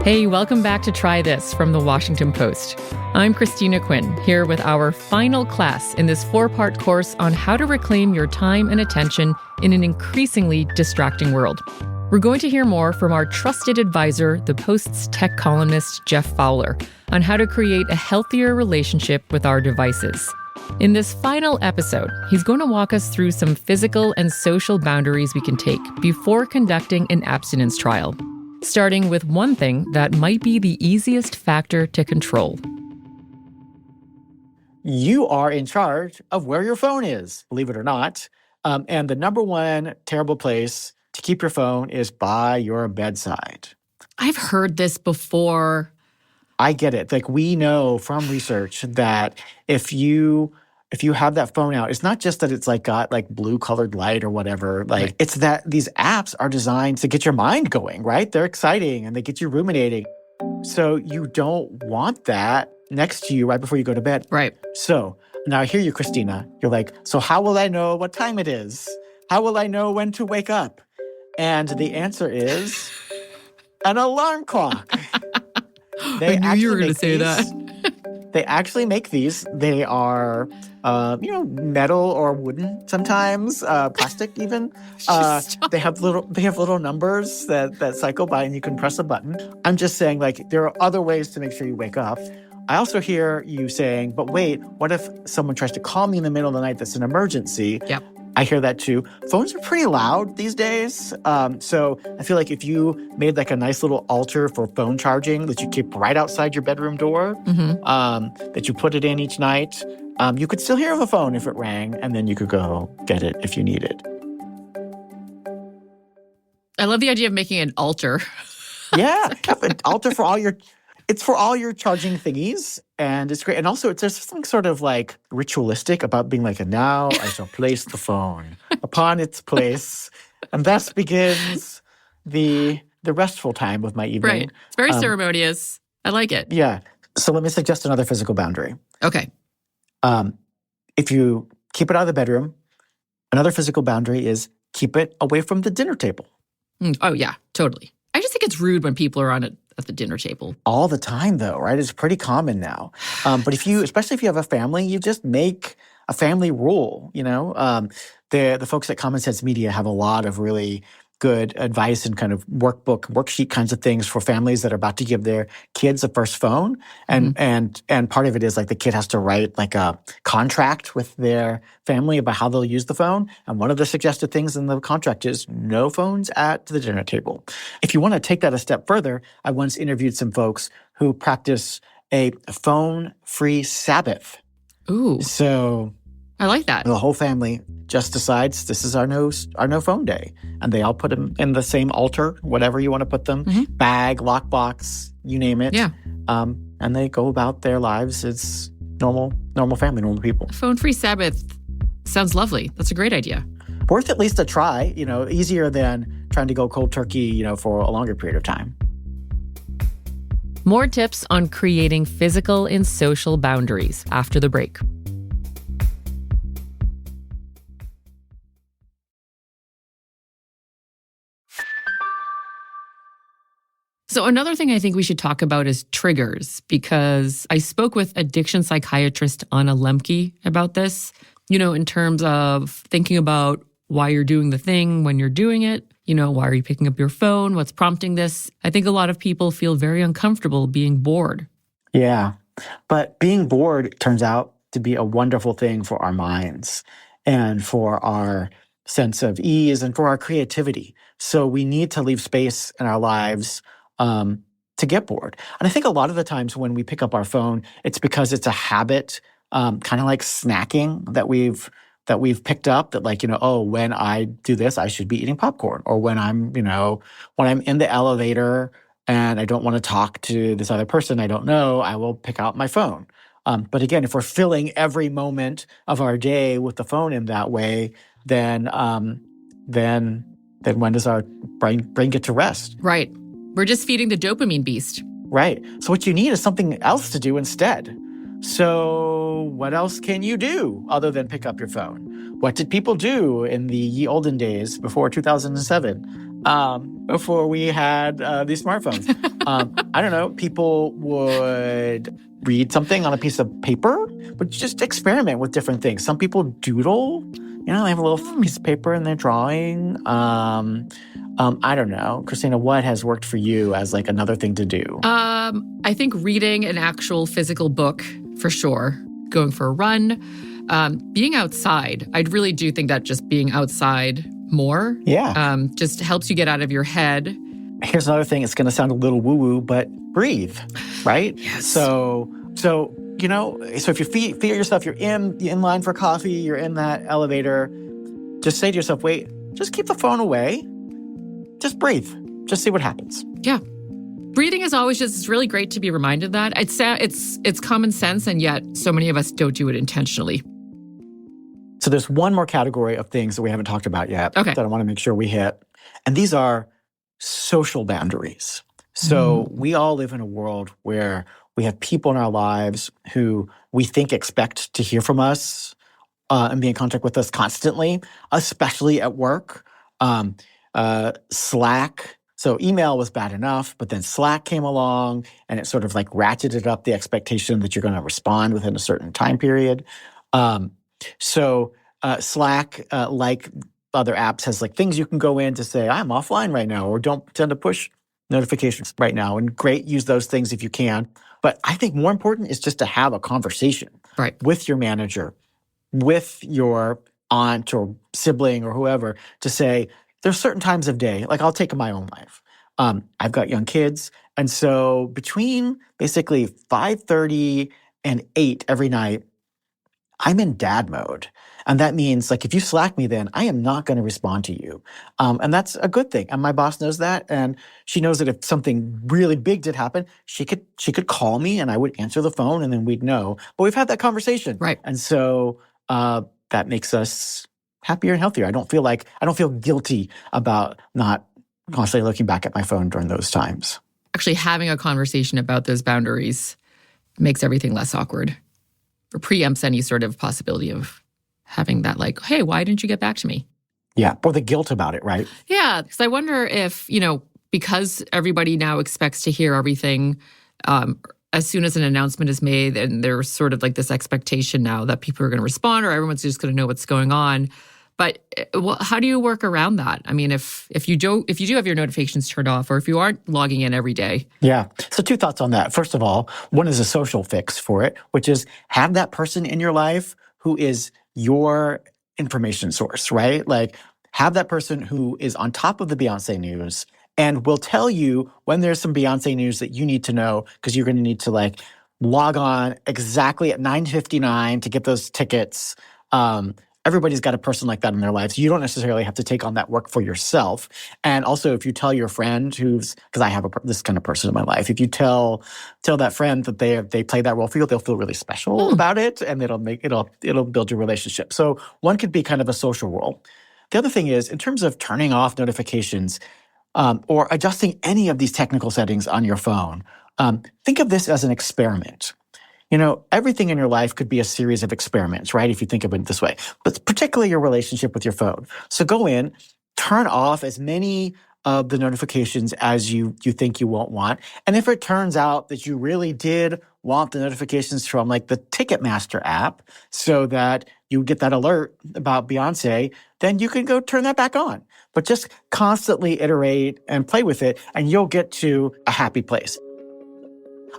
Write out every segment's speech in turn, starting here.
Hey, welcome back to Try This from the Washington Post. I'm Christina Quinn, here with our final class in this 4-part course on how to reclaim your time and attention in an increasingly distracting world. We're going to hear more from our trusted advisor, the Post's tech columnist, Jeff Fowler, on how to create a healthier relationship with our devices. In this final episode, he's going to walk us through some physical and social boundaries we can take before conducting an abstinence trial, starting with one thing that might be the easiest factor to control. You are in charge of where your phone is, believe it or not. And the number one terrible place to keep your phone is by your bedside. I've heard this before. I get it. Like, we know from research that if you have that phone out, it's not just that it's like got like blue colored light or whatever. Like, Right. It's that these apps are designed to get your mind going, right? They're exciting and they get you ruminating. So you don't want that next to you right before you go to bed. Right. So now I hear you, Christina. You're like, so how will I know what time it is? How will I know when to wake up? And the answer is an alarm clock. I knew you were going to say that. They actually make these. They are, metal or wooden sometimes, plastic even. They have little numbers that cycle by, and you can press a button. I'm just saying, like, there are other ways to make sure you wake up. I also hear you saying, but wait, what if someone tries to call me in the middle of the night that's an emergency? Yep. I hear that too. Phones are pretty loud these days. So I feel like if you made like a nice little altar for phone charging that you keep right outside your bedroom door, that you put it in each night, you could still hear the phone if it rang, and then you could go get it if you need it. I love the idea of making an altar. Yeah, have an altar for all your... It's for all your charging thingies, and it's great. And also, there's something sort of like ritualistic about being like, and now I shall place the phone upon its place, and thus begins the restful time of my evening. Right. It's very ceremonious. I like it. Yeah. So let me suggest another physical boundary. Okay. If you keep it out of the bedroom, another physical boundary is keep it away from the dinner table. Oh, yeah, totally. I just think it's rude when people are on it at the dinner table. All the time, though, right? It's pretty common now. But especially if you have a family, you just make a family rule, you know? The folks at Common Sense Media have a lot of really good advice and kind of worksheet kinds of things for families that are about to give their kids a first phone. And part of it is like the kid has to write like a contract with their family about how they'll use the phone. And one of the suggested things in the contract is no phones at the dinner table. If you want to take that a step further, I once interviewed some folks who practice a phone-free Sabbath. Ooh. So I like that. the whole family just decides this is our no phone day. And they all put them in the same altar, whatever you want to put them, bag, lockbox, you name it. Yeah. And they go about their lives as normal family, normal people. Phone-free Sabbath sounds lovely. That's a great idea. Worth at least a try, easier than trying to go cold turkey, for a longer period of time. More tips on creating physical and social boundaries after the break. So another thing I think we should talk about is triggers, because I spoke with addiction psychiatrist Anna Lemke about this, in terms of thinking about why you're doing the thing when you're doing it. Why are you picking up your phone? What's prompting this? I think a lot of people feel very uncomfortable being bored. Yeah. But being bored turns out to be a wonderful thing for our minds and for our sense of ease and for our creativity. So we need to leave space in our lives to get bored. And I think a lot of the times when we pick up our phone, it's because it's a habit, kind of like snacking that we've picked up, that like, when I do this, I should be eating popcorn. Or when I'm in the elevator and I don't want to talk to this other person I don't know, I will pick out my phone. But again, if we're filling every moment of our day with the phone in that way, then when does our brain get to rest? Right. We're just feeding the dopamine beast. Right. So what you need is something else to do instead. So what else can you do other than pick up your phone? What did people do in the ye olden days before 2007? before we had these smartphones. I don't know, people would read something on a piece of paper, but just experiment with different things. Some people doodle, they have a little piece of paper and they're drawing. I don't know. Christina, what has worked for you as like another thing to do? I think reading an actual physical book, for sure. Going for a run, being outside. I really do think that just being outside more just helps you get out of your head. Here's another thing. It's going to sound a little woo-woo, but breathe, right? Yes. So if you feel yourself, you're in line for coffee, you're in that elevator, just say to yourself, wait, just keep the phone away. Just breathe. Just see what happens. Yeah. Breathing is always just, it's really great to be reminded of that. It's common sense, and yet so many of us don't do it intentionally. So there's one more category of things that we haven't talked about yet that I want to make sure we hit. And these are social boundaries. So we all live in a world where we have people in our lives who we think expect to hear from us and be in contact with us constantly, especially at work. Slack. So email was bad enough, but then Slack came along and it sort of like ratcheted up the expectation that you're going to respond within a certain time period. Slack, like other apps, has like things you can go in to say, I'm offline right now, or don't tend to push notifications right now. And great, use those things if you can. But I think more important is just to have a conversation with your manager, with your aunt or sibling or whoever, to say, there's certain times of day, like I'll take in my own life. I've got young kids. And so between basically 5:30 and 8 every night, I'm in dad mode. And that means like if you Slack me then, I am not going to respond to you. And that's a good thing. And my boss knows that. And she knows that if something really big did happen, she could call me and I would answer the phone and then we'd know. But we've had that conversation. Right. And so that makes us happier and healthier. I don't feel guilty about not constantly looking back at my phone during those times. Actually, having a conversation about those boundaries makes everything less awkward, or preempts any sort of possibility of having that like, hey, why didn't you get back to me? Yeah, or the guilt about it, right? Yeah, because I wonder if, because everybody now expects to hear everything as soon as an announcement is made, and there's sort of like this expectation now that people are going to respond or everyone's just going to know what's going on. But how do you work around that? I mean, if you do have your notifications turned off, or if you aren't logging in every day. Yeah. So 2 thoughts on that. First of all, one is a social fix for it, which is have that person in your life who is your information source, right? Like have that person who is on top of the Beyonce news and will tell you when there's some Beyonce news that you need to know, because you're going to need to like log on exactly at 9:59 to get those tickets. Everybody's got a person like that in their lives. You don't necessarily have to take on that work for yourself. And also, if you tell your friend because I have this kind of person in my life, if you tell that friend that they play that role for you, they'll feel really special about it, and it'll build your relationship. So one could be kind of a social role. The other thing is, in terms of turning off notifications or adjusting any of these technical settings on your phone, think of this as an experiment. Everything in your life could be a series of experiments, right? If you think of it this way, but particularly your relationship with your phone. So go in, turn off as many of the notifications as you think you won't want. And if it turns out that you really did want the notifications from like the Ticketmaster app so that you get that alert about Beyonce, then you can go turn that back on. But just constantly iterate and play with it, and you'll get to a happy place.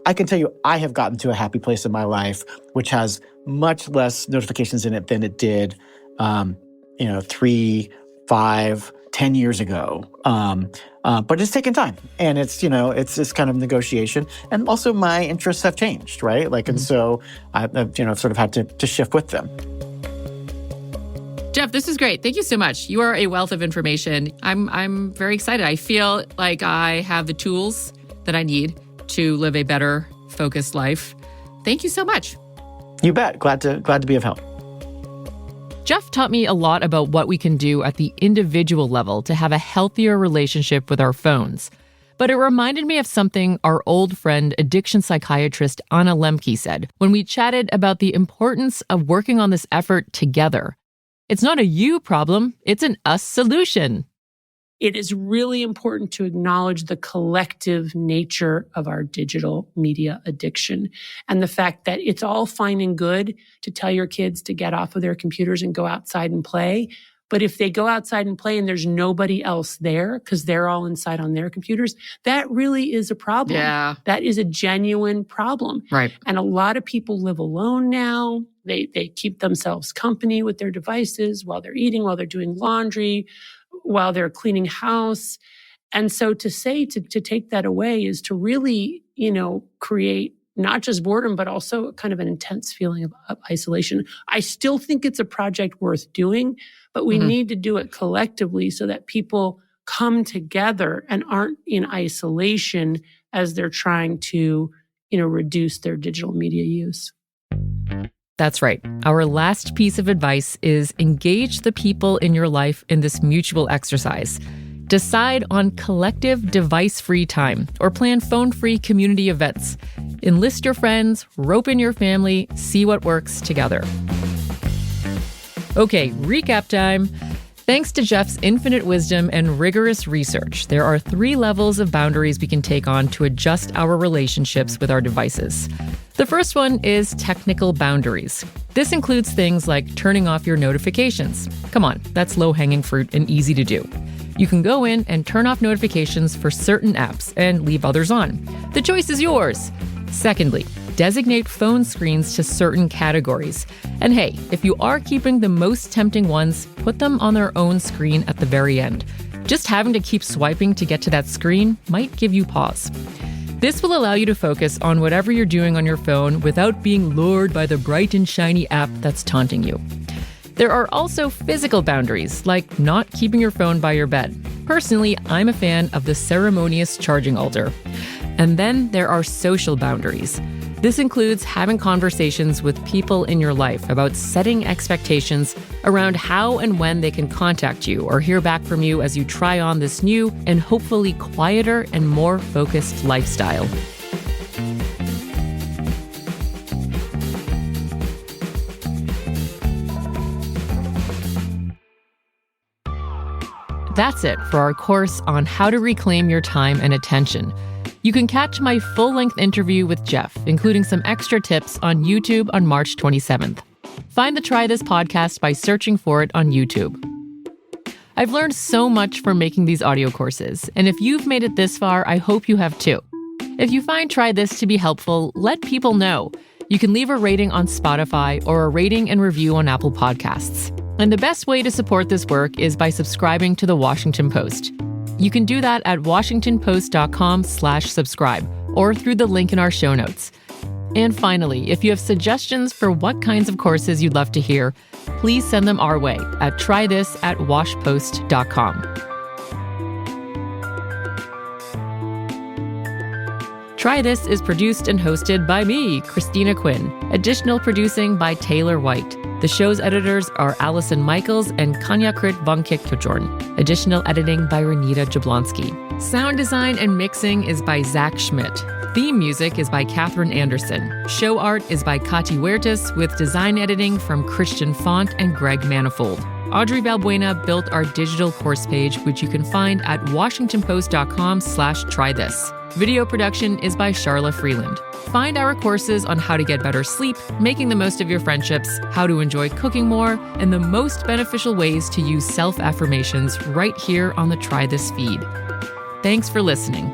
I can tell you, I have gotten to a happy place in my life, which has much less notifications in it than it did, 3, 5, 10 years ago. But it's taken time, and it's this kind of negotiation. And also my interests have changed, right? Like, and so I've sort of had to shift with them. Jeff, this is great. Thank you so much. You are a wealth of information. I'm very excited. I feel like I have the tools that I need to live a better, focused life. Thank you so much. You bet. Glad to be of help. Jeff taught me a lot about what we can do at the individual level to have a healthier relationship with our phones. But it reminded me of something our old friend, addiction psychiatrist Anna Lembke said when we chatted about the importance of working on this effort together. It's not a you problem, it's an us solution. it is really important to acknowledge the collective nature of our digital media addiction and the fact that it's all fine and good to tell your kids to get off of their computers and go outside and play. But if they go outside and play and there's nobody else there because they're all inside on their computers, that really is a problem. Yeah. That is a genuine problem. Right. And a lot of people live alone now. They keep themselves company with their devices while they're eating, while they're doing laundry, while they're cleaning house. And so to say to take that away is to really, create not just boredom, but also kind of an intense feeling of isolation. I still think it's a project worth doing, but we need to do it collectively so that people come together and aren't in isolation as they're trying to, reduce their digital media use. That's right. Our last piece of advice is engage the people in your life in this mutual exercise. Decide on collective device-free time or plan phone-free community events. Enlist your friends, rope in your family, see what works together. Okay, recap time. Thanks to Jeff's infinite wisdom and rigorous research, there are 3 levels of boundaries we can take on to adjust our relationships with our devices. The first one is technical boundaries. This includes things like turning off your notifications. Come on, that's low-hanging fruit and easy to do. You can go in and turn off notifications for certain apps and leave others on. The choice is yours. Secondly, designate phone screens to certain categories. And hey, if you are keeping the most tempting ones, put them on their own screen at the very end. Just having to keep swiping to get to that screen might give you pause. This will allow you to focus on whatever you're doing on your phone without being lured by the bright and shiny app that's taunting you. There are also physical boundaries, like not keeping your phone by your bed. Personally, I'm a fan of the ceremonious charging altar. And then there are social boundaries. This includes having conversations with people in your life about setting expectations around how and when they can contact you or hear back from you as you try on this new and hopefully quieter and more focused lifestyle. That's it for our course on how to reclaim your time and attention. You can catch my full-length interview with Jeff, including some extra tips, on YouTube on March 27th. Find the Try This podcast by searching for it on YouTube. I've learned so much from making these audio courses, and if you've made it this far, I hope you have too. If you find Try This to be helpful, let people know. You can leave a rating on Spotify or a rating and review on Apple Podcasts. And the best way to support this work is by subscribing to The Washington Post. You can do that at washingtonpost.com/subscribe or through the link in our show notes. And finally, if you have suggestions for what kinds of courses you'd love to hear, please send them our way at trythis@washpost.com. Try This is produced and hosted by me, Christina Quinn. Additional producing by Taylor White. The show's editors are Allison Michaels and Kanyakrit Vankik-Kjorn. Additional editing by Renita Jablonski. Sound design and mixing is by Zach Schmidt. Theme music is by Catherine Anderson. Show art is by Kati Huertas with design editing from Christian Font and Greg Manifold. Audrey Balbuena built our digital course page, which you can find at washingtonpost.com/trythis. Video production is by Charla Freeland. Find our courses on how to get better sleep, making the most of your friendships, how to enjoy cooking more, and the most beneficial ways to use self-affirmations right here on the Try This feed. Thanks for listening.